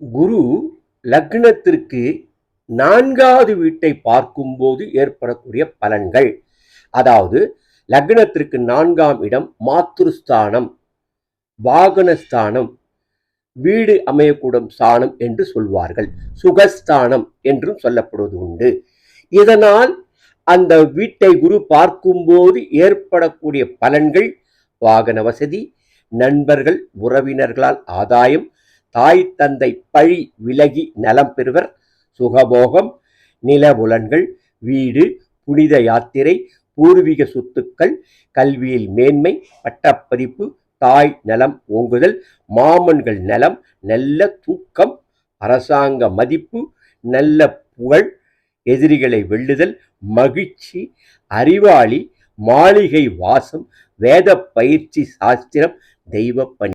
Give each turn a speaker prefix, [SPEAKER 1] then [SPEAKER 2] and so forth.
[SPEAKER 1] குரு லக்னத்திற்கு 4வது வீட்டை பார்க்கும்போது ஏற்படக்கூடிய பலன்கள். அதாவது லக்னத்திற்கு 4ஆம் இடம் மாத்ருஸ்தானம், வாகனஸ்தானம், வீடு அமையக்கூடும் ஸ்தானம் என்று சொல்வார்கள். சுகஸ்தானம் என்றும் சொல்லப்படுவது உண்டு. இதனால் அந்த வீட்டை குரு பார்க்கும்போது ஏற்படக்கூடிய பலன்கள்: வாகன வசதி, நண்பர்கள் உறவினர்களால் ஆதாயம், தாய் தந்தை பழி விலகி நலம் பெறுவர், சுகபோகம், நிலபுலன்கள், வீடு, புனித யாத்திரை, பூர்வீக சொத்துக்கள், கல்வியில் மேன்மை, பட்டப்பதிப்பு, தாய் நலம் ஓங்குதல், மாமன்கள் நலம், நல்ல தூக்கம், அரசாங்க மதிப்பு, நல்ல புகழ், எதிரிகளை வெல்லுதல், மகிழ்ச்சி, அறிவாளி, மாளிகை வாசம், வேத பயிற்சி, சாஸ்திரம், தெய்வ பணி.